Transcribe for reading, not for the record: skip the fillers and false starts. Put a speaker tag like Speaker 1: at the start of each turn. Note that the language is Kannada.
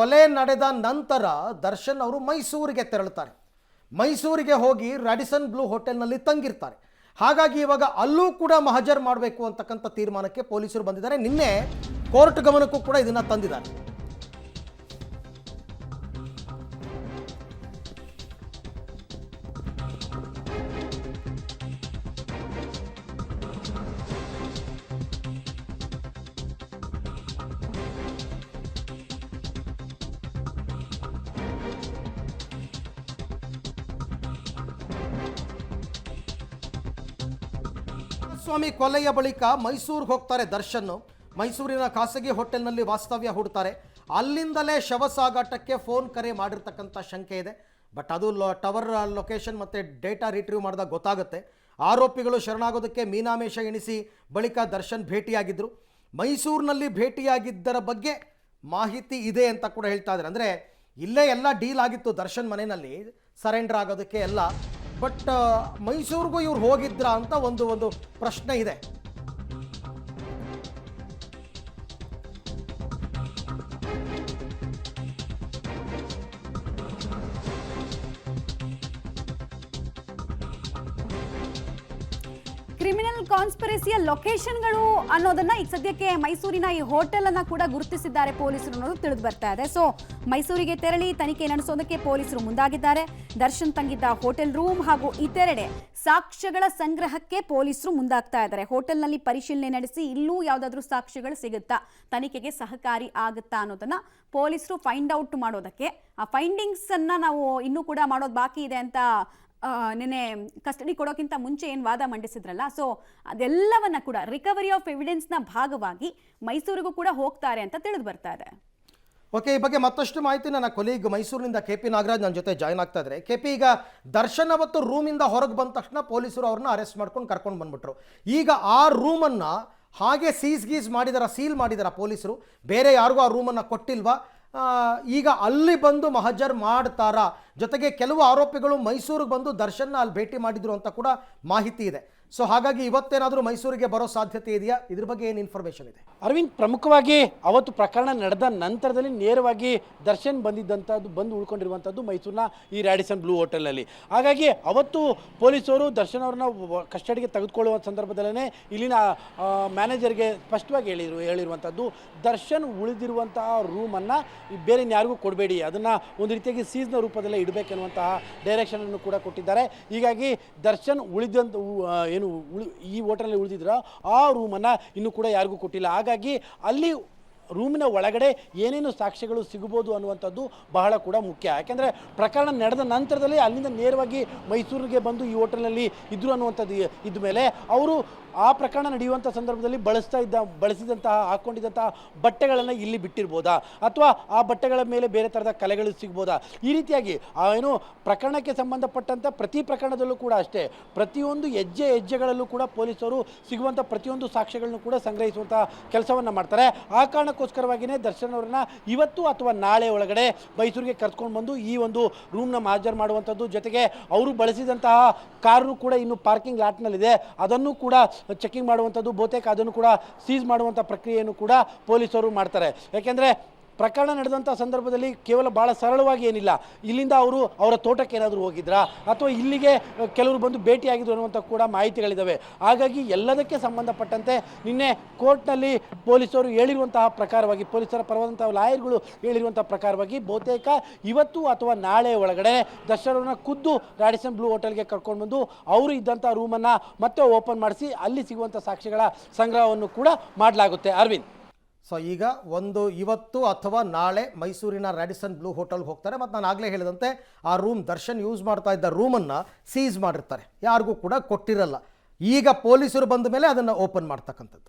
Speaker 1: ಕೊಲೆ ನಡೆದ ನಂತರ ದರ್ಶನ್ ಅವರು ಮೈಸೂರಿಗೆ ತೆರಳುತ್ತಾರೆ. ಮೈಸೂರಿಗೆ ಹೋಗಿ ರಾಡಿಸನ್ ಬ್ಲೂ ಹೋಟೆಲ್ನಲ್ಲಿ ತಂಗಿರ್ತಾರೆ. ಹಾಗಾಗಿ ಇವಾಗ ಅಲ್ಲೂ ಕೂಡ ಮಹಜರ್ ಮಾಡಬೇಕು ಅಂತಕ್ಕಂಥ ತೀರ್ಮಾನಕ್ಕೆ ಪೊಲೀಸರು ಬಂದಿದ್ದಾರೆ. ನಿನ್ನೆ ಕೋರ್ಟ್ ಗಮನಕ್ಕೂ ಕೂಡ ಇದನ್ನ ತಂದಿದ್ದಾರೆ. ಸ್ವಾಮಿ ಕೊಲೆಯ ಬಳಿಕ ಮೈಸೂರಿಗೆ ಹೋಗ್ತಾರೆ ದರ್ಶನ್. ಮೈಸೂರಿನ ಖಾಸಗಿ ಹೋಟೆಲ್ನಲ್ಲಿ ವಾಸ್ತವ್ಯ ಹೂಡ್ತಾರೆ. ಅಲ್ಲಿಂದಲೇ ಶವ ಸಾಗಾಟಕ್ಕೆ ಫೋನ್ ಕರೆ ಮಾಡಿರ್ತಕ್ಕಂಥ ಶಂಕೆ ಇದೆ. ಬಟ್ ಅದು ಟವರ್ ಲೊಕೇಶನ್ ಮತ್ತು ಡೇಟಾ ರಿಟ್ರೀವ್ ಮಾಡಿದಾಗ ಗೊತ್ತಾಗುತ್ತೆ. ಆರೋಪಿಗಳು ಶರಣಾಗೋದಕ್ಕೆ ಮೀನಾಮೇಷ ಎಣಿಸಿ ಬಳಿಕ ದರ್ಶನ್ ಭೇಟಿಯಾಗಿದ್ದರು. ಮೈಸೂರಿನಲ್ಲಿ ಭೇಟಿಯಾಗಿದ್ದರ ಬಗ್ಗೆ ಮಾಹಿತಿ ಇದೆ ಅಂತ ಕೂಡ ಹೇಳ್ತಾ ಇದ್ದಾರೆ. ಅಂದರೆ ಇಲ್ಲೇ ಎಲ್ಲ ಡೀಲ್ ಆಗಿತ್ತು ದರ್ಶನ್ ಮನೆಯಲ್ಲಿ ಸರೆಂಡರ್ ಆಗೋದಕ್ಕೆ ಎಲ್ಲ. ಬಟ್ ಮೈಸೂರಿಗೂ ಇವ್ರು ಹೋಗಿದ್ರಾ ಅಂತ ಒಂದು ಪ್ರಶ್ನೆ ಇದೆ.
Speaker 2: ಕ್ರಿಮಿನಲ್ ಕಾನ್ಸ್ಪಿರಸಿಯ ಲೊಕೇಶನ್ಗಳು ಅನ್ನೋದನ್ನ ಈಗ ಸದ್ಯಕ್ಕೆ ಮೈಸೂರಿನ ಈ ಹೋಟೆಲ್ ಅನ್ನ ಕೂಡ ಗುರುತಿಸಿದ್ದಾರೆ ಪೊಲೀಸರು ಅನ್ನೋದು ತಿಳಿದು ಬರ್ತಾ ಇದೆ. ಸೊ ಮೈಸೂರಿಗೆ ತೆರಳಿ ತನಿಖೆ ನಡೆಸೋದಕ್ಕೆ ಪೊಲೀಸರು ಮುಂದಾಗಿದ್ದಾರೆ. ದರ್ಶನ್ ತಂಗಿದ್ದ ಹೋಟೆಲ್ ರೂಮ್ ಹಾಗೂ ಇತರೆಡೆ ಸಾಕ್ಷ್ಯಗಳ ಸಂಗ್ರಹಕ್ಕೆ ಪೊಲೀಸರು ಮುಂದಾಗ್ತಾ ಇದ್ದಾರೆ. ಹೋಟೆಲ್ನಲ್ಲಿ ಪರಿಶೀಲನೆ ನಡೆಸಿ ಇಲ್ಲೂ ಯಾವುದಾದ್ರೂ ಸಾಕ್ಷ್ಯಗಳು ಸಿಗುತ್ತಾ, ತನಿಖೆಗೆ ಸಹಕಾರಿ ಆಗುತ್ತಾ ಅನ್ನೋದನ್ನ ಪೊಲೀಸರು ಫೈಂಡ್ ಔಟ್ ಮಾಡೋದಕ್ಕೆ, ಆ ಫೈಂಡಿಂಗ್ಸ್ ಅನ್ನ ನಾವು ಇನ್ನೂ ಕೂಡ ಮಾಡೋದು ಬಾಕಿ ಇದೆ ಅಂತ ನಿನ್ನೆ ಕಸ್ಟಡಿ ಕೊಡೋಕ್ಕಿಂತ ಮುಂಚೆ ಏನು ವಾದ ಮಂಡಿಸಿದ್ರಲ್ಲ, ಸೊ ಅದೆಲ್ಲವನ್ನ ಕೂಡ ರಿಕವರಿ ಆಫ್ ಎವಿಡೆನ್ಸ್ನ ಭಾಗವಾಗಿ ಮೈಸೂರಿಗೂ ಕೂಡ ಹೋಗ್ತಾರೆ ಅಂತ ತಿಳಿದು ಬರ್ತಾ ಇದೆ.
Speaker 1: ಓಕೆ, ಈ ಬಗ್ಗೆ ಮತ್ತಷ್ಟು ಮಾಹಿತಿ ನನ್ನ ಕೊಲೀಗ್ ಮೈಸೂರಿನಿಂದ KP ನಾಗರಾಜ್ ನನ್ನ ಜೊತೆ ಜಾಯ್ನ್ ಆಗ್ತಾ ಇದ್ದಾರೆ. KP, ಈಗ ದರ್ಶನ್ ಅವತ್ತು ರೂಮಿಂದ ಹೊರಗೆ ಬಂದ ತಕ್ಷಣ ಪೊಲೀಸರು ಅವ್ರನ್ನ ಅರೆಸ್ಟ್ ಮಾಡ್ಕೊಂಡು ಕರ್ಕೊಂಡು ಬಂದ್ಬಿಟ್ರು. ಈಗ ಆ ರೂಮನ್ನು ಹಾಗೆ ಸೀಲ್ ಮಾಡಿದಾರ ಪೊಲೀಸರು? ಬೇರೆ ಯಾರಿಗೂ ಆ ರೂಮನ್ನು ಕೊಟ್ಟಿಲ್ವಾ? ಈಗ ಅಲ್ಲಿ ಬಂದು ಮಹಜರ್ ಮಾಡ್ತಾರಾ? ಜೊತೆಗೆ ಕೆಲವು ಆರೋಪಿಗಳು ಮೈಸೂರಿಗೆ ಬಂದು ದರ್ಶನ್ನ ಅಲ್ಲಿ ಭೇಟಿ ಮಾಡಿದ್ರು ಅಂತ ಕೂಡ ಮಾಹಿತಿ ಇದೆ. ಸೊ ಹಾಗಾಗಿ ಇವತ್ತೇನಾದರೂ ಮೈಸೂರಿಗೆ ಬರೋ ಸಾಧ್ಯತೆ ಇದೆಯಾ? ಇದ್ರ ಬಗ್ಗೆ ಏನು ಇನ್ಫಾರ್ಮೇಷನ್ ಇದೆ?
Speaker 3: ಅರವಿಂದ್, ಪ್ರಮುಖವಾಗಿ ಅವತ್ತು ಪ್ರಕರಣ ನಡೆದ ನಂತರದಲ್ಲಿ ನೇರವಾಗಿ ದರ್ಶನ್ ಬಂದು ಉಳ್ಕೊಂಡಿರುವಂಥದ್ದು ಮೈಸೂರಿನ ಈ ರಾಡಿಸನ್ ಬ್ಲೂ ಹೋಟೆಲ್ನಲ್ಲಿ. ಹಾಗಾಗಿ ಅವತ್ತು ಪೊಲೀಸರು ದರ್ಶನ್ ಅವ್ರನ್ನ ಕಸ್ಟಡಿಗೆ ತೆಗೆದುಕೊಳ್ಳುವ ಸಂದರ್ಭದಲ್ಲೇ ಇಲ್ಲಿನ ಮ್ಯಾನೇಜರ್ಗೆ ಸ್ಪಷ್ಟವಾಗಿ ಹೇಳಿರುವಂಥದ್ದು, ದರ್ಶನ್ ಉಳಿದಿರುವಂತಹ ರೂಮನ್ನು ಬೇರೆ ಯಾರಿಗೂ ಕೊಡಬೇಡಿ, ಅದನ್ನು ಒಂದು ರೀತಿಯಾಗಿ ಸೀಸ್ನ ರೂಪದಲ್ಲೇ ಇಡಬೇಕೆನ್ನುವಂತಹ ಡೈರೆಕ್ಷನನ್ನು ಕೂಡ ಕೊಟ್ಟಿದ್ದಾರೆ. ಹೀಗಾಗಿ ದರ್ಶನ್ ಈ ಹೋಟೆಲ್ನಲ್ಲಿ ಉಳಿದಿದ್ರ ಆ ರೂಮನ್ನು ಇನ್ನೂ ಕೂಡ ಯಾರಿಗೂ ಕೊಟ್ಟಿಲ್ಲ. ಹಾಗಾಗಿ ಅಲ್ಲಿ ರೂಮಿನ ಒಳಗಡೆ ಏನೇನು ಸಾಕ್ಷ್ಯಗಳು ಸಿಗಬಹುದು ಅನ್ನುವಂಥದ್ದು ಬಹಳ ಕೂಡ ಮುಖ್ಯ. ಯಾಕೆಂದರೆ ಪ್ರಕರಣ ನಡೆದ ನಂತರದಲ್ಲಿ ಅಲ್ಲಿಂದ ನೇರವಾಗಿ ಮೈಸೂರಿಗೆ ಬಂದು ಈ ಹೋಟೆಲ್ನಲ್ಲಿ ಇದ್ದರು ಅನ್ನುವಂಥದ್ದು ಇದ್ದ ಮೇಲೆ ಅವರು ಆ ಪ್ರಕರಣ ನಡೆಯುವಂಥ ಸಂದರ್ಭದಲ್ಲಿ ಬಳಸಿದಂತಹ ಹಾಕ್ಕೊಂಡಿದ್ದಂತಹ ಬಟ್ಟೆಗಳನ್ನು ಇಲ್ಲಿ ಬಿಟ್ಟಿರ್ಬೋದಾ, ಅಥವಾ ಆ ಬಟ್ಟೆಗಳ ಮೇಲೆ ಬೇರೆ ಥರದ ಕಲೆಗಳು ಸಿಗ್ಬೋದಾ? ಈ ರೀತಿಯಾಗಿ ಏನು ಪ್ರಕರಣಕ್ಕೆ ಸಂಬಂಧಪಟ್ಟಂಥ ಪ್ರತಿ ಪ್ರಕರಣದಲ್ಲೂ ಕೂಡ ಅಷ್ಟೇ, ಪ್ರತಿಯೊಂದು ಹೆಜ್ಜೆಗಳಲ್ಲೂ ಕೂಡ ಪೊಲೀಸರು ಸಿಗುವಂಥ ಪ್ರತಿಯೊಂದು ಸಾಕ್ಷ್ಯಗಳನ್ನು ಕೂಡ ಸಂಗ್ರಹಿಸುವಂಥ ಕೆಲಸವನ್ನು ಮಾಡ್ತಾರೆ. ಆ ಕಾರಣಕ್ಕೋಸ್ಕರವಾಗಿಯೇ ದರ್ಶನ್ ಅವರನ್ನ ಇವತ್ತು ಅಥವಾ ನಾಳೆ ಒಳಗಡೆ ಮೈಸೂರಿಗೆ ಕರ್ಕೊಂಡು ಬಂದು ಈ ಒಂದು ರೂಮ್ನ ಮಹಜರ್ ಮಾಡುವಂಥದ್ದು, ಜೊತೆಗೆ ಅವರು ಬಳಸಿದಂತಹ ಕಾರು ಕೂಡ ಇನ್ನು ಪಾರ್ಕಿಂಗ್ ಲಾಟ್ನಲ್ಲಿದೆ, ಅದನ್ನು ಕೂಡ ಚೆಕಿಂಗ್ ಮಾಡುವಂಥದ್ದು, ಬಹುತೇಕ ಅದನ್ನು ಕೂಡ ಸೀಸ್ ಮಾಡುವಂಥ ಪ್ರಕ್ರಿಯೆಯನ್ನು ಕೂಡ ಪೊಲೀಸರು ಮಾಡ್ತಾರೆ. ಯಾಕೆಂದರೆ ಪ್ರಕರಣ ನಡೆದಂಥ ಸಂದರ್ಭದಲ್ಲಿ ಕೇವಲ ಭಾಳ ಸರಳವಾಗಿ ಏನಿಲ್ಲ, ಇಲ್ಲಿಂದ ಅವರ ತೋಟಕ್ಕೆ ಏನಾದರೂ ಹೋಗಿದ್ರಾ ಅಥವಾ ಇಲ್ಲಿಗೆ ಕೆಲವರು ಬಂದು ಭೇಟಿಯಾಗಿದ್ರು ಅನ್ನುವಂಥ ಕೂಡ ಮಾಹಿತಿಗಳಿದ್ದಾವೆ. ಹಾಗಾಗಿ ಎಲ್ಲದಕ್ಕೆ ಸಂಬಂಧಪಟ್ಟಂತೆ ನಿನ್ನೆ ಕೋರ್ಟ್ನಲ್ಲಿ ಪೊಲೀಸರು ಹೇಳಿರುವಂತಹ ಪ್ರಕಾರವಾಗಿ, ಪೊಲೀಸರ ಪರವಾದಂಥ ಲಾಯರ್ಗಳು ಹೇಳಿರುವಂಥ ಪ್ರಕಾರವಾಗಿ ಬಹುತೇಕ ಇವತ್ತು ಅಥವಾ ನಾಳೆ ಒಳಗಡೆ ದರ್ಶನವ್ರನ್ನ ಖುದ್ದು ರಾಡಿಸನ್ ಬ್ಲೂ ಹೋಟೆಲ್ಗೆ ಕರ್ಕೊಂಡು ಬಂದು ಅವರು ಇದ್ದಂಥ ರೂಮನ್ನು ಮತ್ತೆ ಓಪನ್ ಮಾಡಿಸಿ ಅಲ್ಲಿ ಸಿಗುವಂಥ ಸಾಕ್ಷ್ಯಗಳ ಸಂಗ್ರಹವನ್ನು ಕೂಡ ಮಾಡಲಾಗುತ್ತೆ. ಅರವಿಂದ್,
Speaker 1: ಸೊ ಈಗ ಇವತ್ತು ಅಥವಾ ನಾಳೆ ಮೈಸೂರಿನ ರಾಡಿಸನ್ ಬ್ಲೂ ಹೋಟೆಲ್ಗೆ ಹೋಗ್ತಾರೆ. ಮತ್ತು ನಾನು ಆಗಲೇ ಹೇಳಿದಂತೆ ಆ ರೂಮ್ ದರ್ಶನ್ ಯೂಸ್ ಮಾಡ್ತಾ ಇದ್ದ ರೂಮನ್ನು ಸೀಸ್ ಮಾಡಿರ್ತಾರೆ, ಯಾರಿಗೂ ಕೂಡ ಕೊಟ್ಟಿರಲ್ಲ. ಈಗ ಪೊಲೀಸರು ಬಂದ ಮೇಲೆ ಅದನ್ನು ಓಪನ್ ಮಾಡ್ತಕ್ಕಂಥದ್ದು.